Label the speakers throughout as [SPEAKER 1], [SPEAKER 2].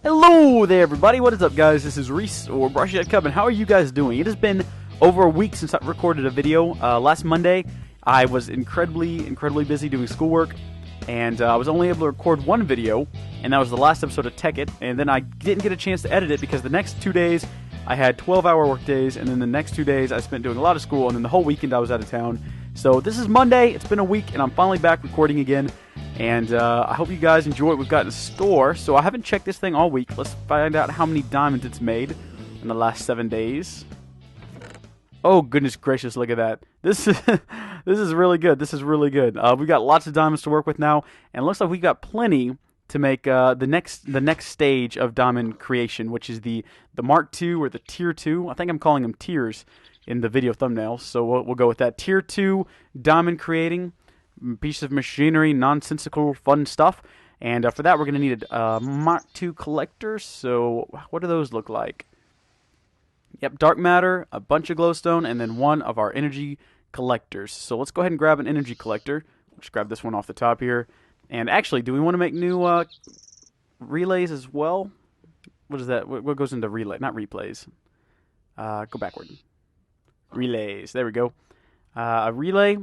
[SPEAKER 1] Hello there, everybody. What is up, guys? This is Reese, or Brushy Cub, and how are you guys doing? It has been over a week since I recorded a video. Last Monday, I was incredibly busy doing schoolwork, and I was only able to record one video, and that was the last episode of Tekkit, and then I didn't get a chance to edit it because the next 2 days, I had 12-hour work days, and then the next 2 days, I spent doing a lot of school, and then the whole weekend, I was out of town. So this is Monday. It's been a week, and I'm finally back recording again. And I hope you guys enjoy what we've got in store. So I haven't checked this thing all week. Let's find out how many diamonds it's made in the last 7 days. Oh, goodness gracious, look at that. This is really good. This is really good. We've got lots of diamonds to work with now. And it looks like we've got plenty to make the next stage of diamond creation, which is the Mark II or the Tier 2. I think I'm calling them tiers in the video thumbnail. So we'll go with that. Tier 2 diamond creating. Piece of machinery, nonsensical, fun stuff. And for that, we're going to need a Mark II collector. So what do those look like? Yep, dark matter, a bunch of glowstone, and then one of our energy collectors. So let's go ahead and grab an energy collector. Let's grab this one off the top here. And actually, do we want to make new relays as well? What is that? What goes into relay? Not replays. Go backward. Relays. There we go. A relay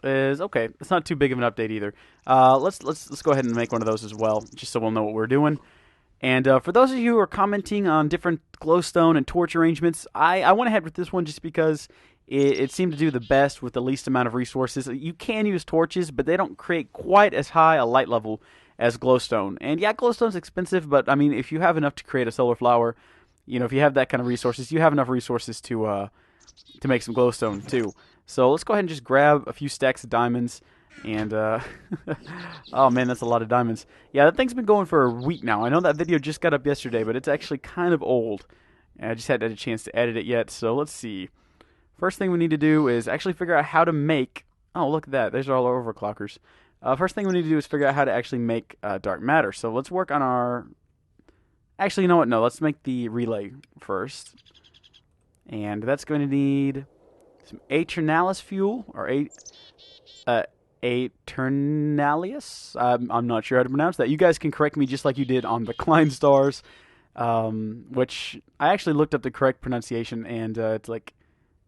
[SPEAKER 1] is okay. It's not too big of an update either. Let's go ahead and make one of those as well, just so we'll know what we're doing. And for those of you who are commenting on different glowstone and torch arrangements, I went ahead with this one just because it seemed to do the best with the least amount of resources. You can use torches, but they don't create quite as high a light level as glowstone. And yeah, glowstone's expensive, but I mean, if you have enough to create a solar flower, you know, if you have that kind of resources, you have enough resources to make some glowstone too. So let's go ahead and just grab a few stacks of diamonds. And, oh man, that's a lot of diamonds. Yeah, that thing's been going for a week now. I know that video just got up yesterday, but it's actually kind of old. And I just hadn't had a chance to edit it yet, so let's see. First thing we need to do is actually figure out how to make... Oh, look at that. There's our overclockers. First thing we need to do is figure out how to actually make dark matter. So let's work on our... Actually, you know what? No, let's make the relay first. And that's going to need... some Aeternalis fuel, or Aeternalius? I'm not sure how to pronounce that. You guys can correct me just like you did on the Klein stars, which I actually looked up the correct pronunciation, and it's like,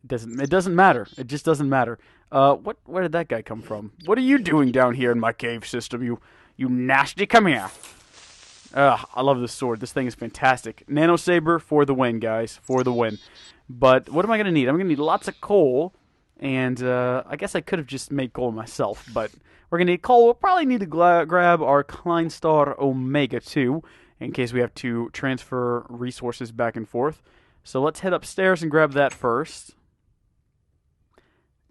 [SPEAKER 1] it doesn't matter. It just doesn't matter. Where did that guy come from? What are you doing down here in my cave system, you nasty? Come here. I love this sword. This thing is fantastic. Nano Saber for the win, guys. For the win. But what am I going to need? I'm going to need lots of coal, and I guess I could have just made coal myself, but we're going to need coal. We'll probably need to grab our Klein Star Omega 2 in case we have to transfer resources back and forth. So let's head upstairs and grab that first.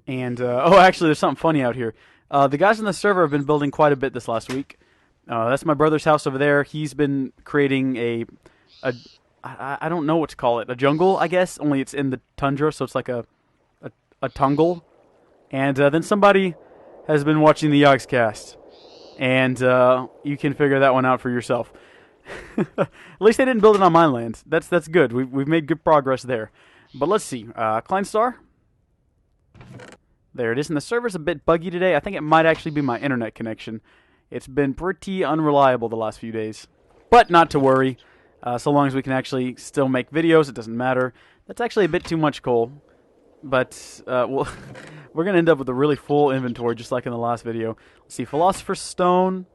[SPEAKER 1] And, oh, actually, there's something funny out here. The guys on the server have been building quite a bit this last week. That's my brother's house over there. He's been creating I don't know what to call it. A jungle, I guess, only it's in the tundra, so it's like a tungle. And then somebody has been watching the Yogscast. And you can figure that one out for yourself. At least they didn't build it on my land. That's good. We've made good progress there. But let's see. Klein Star. There it is. And the server's a bit buggy today. I think it might actually be my internet connection. It's been pretty unreliable the last few days. But not to worry. So long as we can actually still make videos, it doesn't matter. That's actually a bit too much coal. But we're going to end up with a really full inventory, just like in the last video. Let's see, Philosopher's Stone.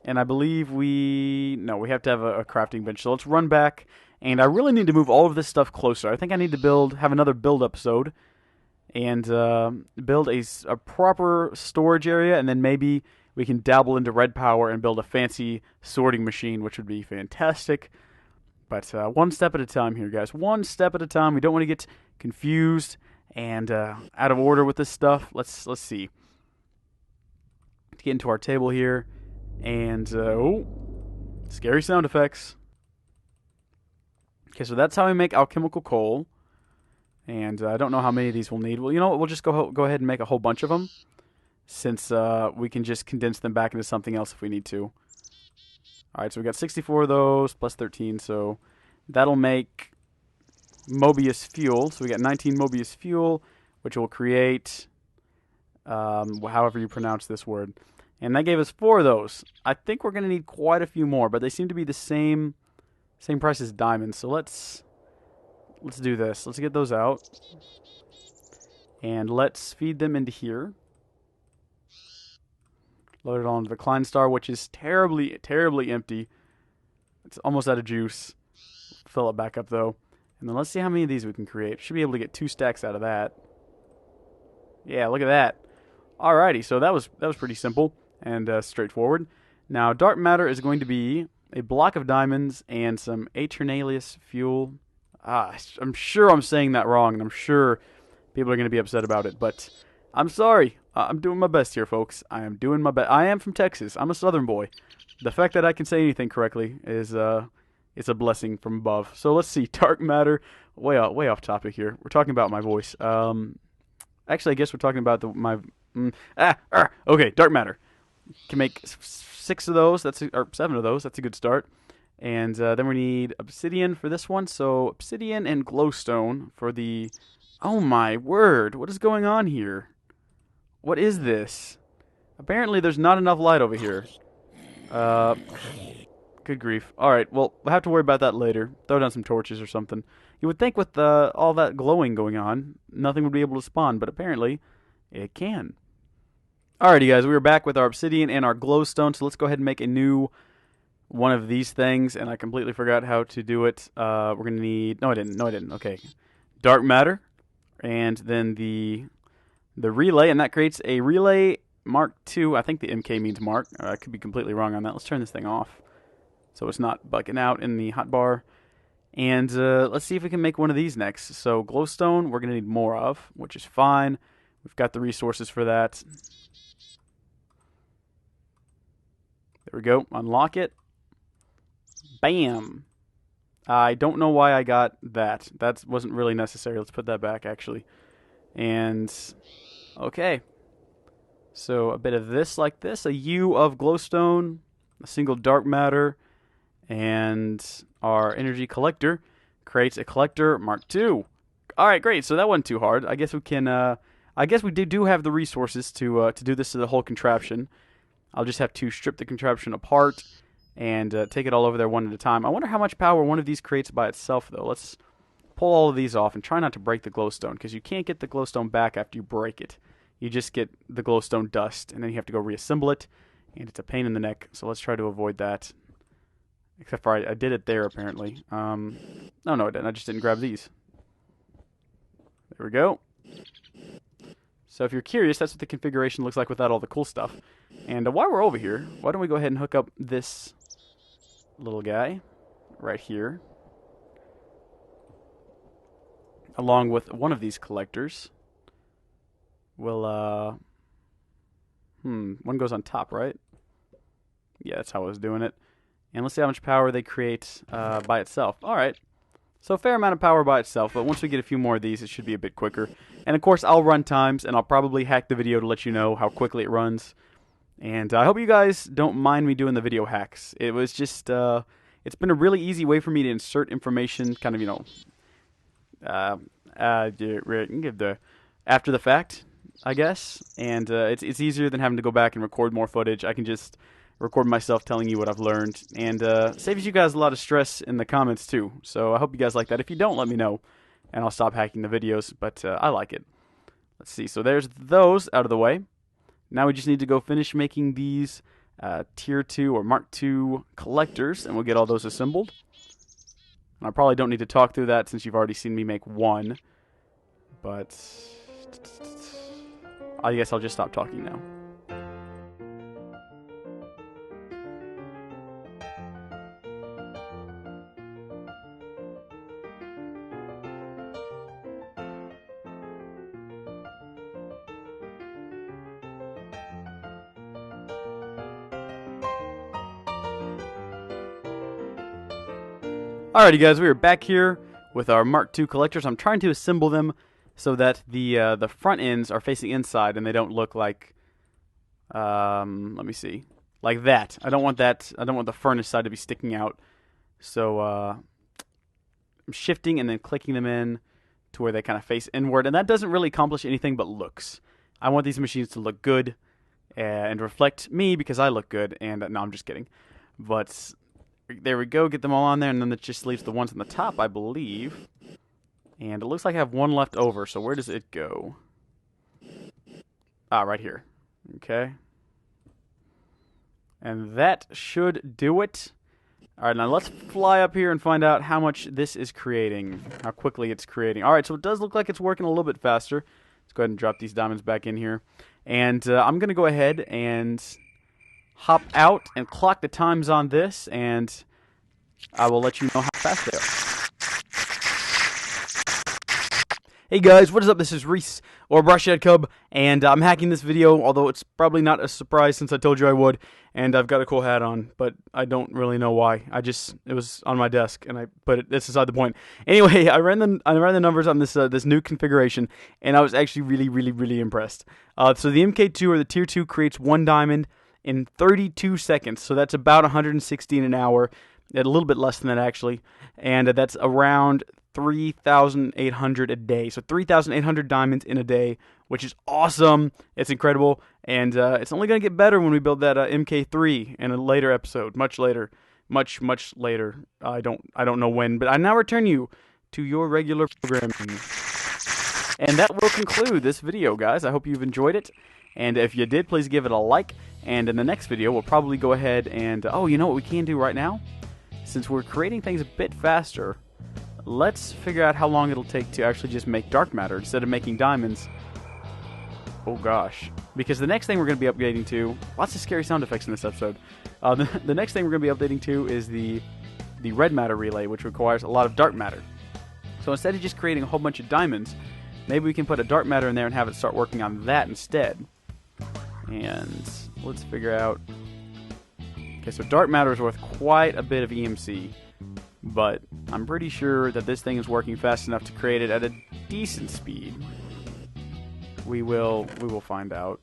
[SPEAKER 1] And I believe we have to have a crafting bench. So let's run back. And I really need to move all of this stuff closer. I think I need to have another build episode. And build a proper storage area. And then maybe we can dabble into red power and build a fancy sorting machine, which would be fantastic. But one step at a time here, guys. One step at a time. We don't want to get confused and out of order with this stuff. Let's see. Let's get into our table here. And, oh, scary sound effects. Okay, so that's how we make alchemical coal. And I don't know how many of these we'll need. Well, you know what? We'll just go ahead and make a whole bunch of them, since we can just condense them back into something else if we need to. Alright, so we got 64 of those, plus 13, so that'll make Mobius fuel. So we got 19 Mobius fuel, which will create, however you pronounce this word. And that gave us 4 of those. I think we're going to need quite a few more, but they seem to be the same Same price as diamonds. So let's do this. Let's get those out. And let's feed them into here. Load it onto the Klein Star, which is terribly, terribly empty. It's almost out of juice. Fill it back up, though. And then let's see how many of these we can create. Should be able to get 2 stacks out of that. Yeah, look at that. Alrighty, so that was pretty simple and straightforward. Now, dark matter is going to be a block of diamonds and some Aeternalius fuel. I'm sure I'm saying that wrong, and I'm sure people are going to be upset about it, but I'm sorry. I'm doing my best here, folks. I am doing my best. I am from Texas. I'm a Southern boy. The fact that I can say anything correctly is it's a blessing from above. So let's see. Dark matter. Way off topic here. We're talking about my voice. Actually, I guess we're talking about okay, dark matter. Can make 6 of those. Or 7 of those. That's a good start. And then we need obsidian for this one. So obsidian and glowstone for the. Oh my word! What is going on here? What is this? Apparently, there's not enough light over here. Good grief. Alright, well, we'll have to worry about that later. Throw down some torches or something. You would think with all that glowing going on, nothing would be able to spawn, but apparently, it can. Alrighty, guys, we are back with our obsidian and our glowstone, so let's go ahead and make a new one of these things, and I completely forgot how to do it. We're going to need... No, I didn't. Okay. Dark matter, and then the relay, and that creates a relay Mark II. I think the MK means Mark. I could be completely wrong on that. Let's turn this thing off so it's not bugging out in the hotbar. And let's see if we can make one of these next. So glowstone, we're going to need more of, which is fine. We've got the resources for that. There we go. Unlock it. Bam. I don't know why I got that. That wasn't really necessary. Let's put that back, actually. And, okay. So a bit of this like this. A U of glowstone. A single dark matter. And our energy collector creates a collector Mark II. Alright, great. So that wasn't too hard. I guess we can, I guess we do have the resources to do this to the whole contraption. I'll just have to strip the contraption apart and take it all over there one at a time. I wonder how much power one of these creates by itself, though. Let's pull all of these off and try not to break the glowstone, because you can't get the glowstone back after you break it. You just get the glowstone dust, and then you have to go reassemble it, and it's a pain in the neck, so let's try to avoid that. Except for I did it there, apparently. No, I didn't. I just didn't grab these. There we go. So if you're curious, that's what the configuration looks like without all the cool stuff. And while we're over here, why don't we go ahead and hook up this little guy right here, along with one of these collectors. We'll, one goes on top, right? Yeah, that's how I was doing it. And let's see how much power they create by itself. Alright. So a fair amount of power by itself, but once we get a few more of these, it should be a bit quicker. And of course, I'll run times, and I'll probably hack the video to let you know how quickly it runs. And I hope you guys don't mind me doing the video hacks. It was just, it's been a really easy way for me to insert information, kind of, you know, give the after the fact, I guess. And it's easier than having to go back and record more footage. I can just record myself telling you what I've learned, and saves you guys a lot of stress in the comments too. So I hope you guys like that. If you don't, let me know, and I'll stop hacking the videos, but I like it. Let's see, so there's those out of the way. Now we just need to go finish making these Tier 2 or Mark II collectors, and we'll get all those assembled. And I probably don't need to talk through that since you've already seen me make one, but I guess I'll just stop talking now. Alrighty guys, we are back here with our Mark II collectors. I'm trying to assemble them so that the front ends are facing inside and they don't look like, let me see, like that. I don't want that. I don't want the furnace side to be sticking out. So I'm shifting and then clicking them in to where they kind of face inward, and that doesn't really accomplish anything but looks. I want these machines to look good and reflect me because I look good. And no, I'm just kidding. But There we go. Get them all on there, and then it just leaves the ones on the top, I believe. And it looks like I have one left over, so where does it go? Ah, right here. Okay. And that should do it. Alright, now let's fly up here and find out how much this is creating. How quickly it's creating. Alright, so it does look like it's working a little bit faster. Let's go ahead and drop these diamonds back in here. And I'm going to go ahead and hop out and clock the times on this, and I will let you know how fast they are. Hey guys, what is up? This is Reese, or Brushhead Cub, and I'm hacking this video, although it's probably not a surprise since I told you I would, and I've got a cool hat on, but I don't really know why. It was on my desk, and I put it, that's aside the point. Anyway, I ran the numbers on this new configuration, and I was actually really impressed. So the MK2, or the Tier 2, creates 1 diamond in 32 seconds, so that's about 116 an hour, a little bit less than that actually, and that's around 3,800 a day. So 3,800 diamonds in a day, which is awesome. It's incredible, and it's only going to get better when we build that MK3 in a later episode, much later. I don't know when, but I now return you to your regular programming. And that will conclude this video, guys. I hope you've enjoyed it, and if you did, please give it a like. And in the next video, we'll probably go ahead and oh, you know what we can do right now? Since we're creating things a bit faster, let's figure out how long it'll take to actually just make dark matter instead of making diamonds. Oh gosh. Because the next thing we're going to be updating to, lots of scary sound effects in this episode. The next thing we're going to be updating to is the red matter relay, which requires a lot of dark matter. So instead of just creating a whole bunch of diamonds, maybe we can put a dark matter in there and have it start working on that instead. And let's figure out... Okay, so dark matter is worth quite a bit of EMC, but I'm pretty sure that this thing is working fast enough to create it at a decent speed. We will find out.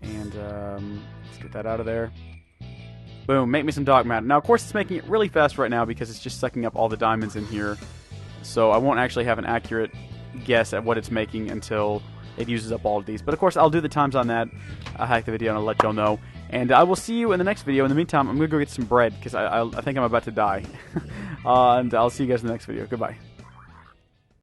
[SPEAKER 1] And let's get that out of there. Boom, make me some dark matter. Now, of course, it's making it really fast right now because it's just sucking up all the diamonds in here. So I won't actually have an accurate guess at what it's making until it uses up all of these. But of course, I'll do the times on that. I'll hack the video and I'll let y'all know. And I will see you in the next video. In the meantime, I'm going to go get some bread because I think I'm about to die. And I'll see you guys in the next video. Goodbye.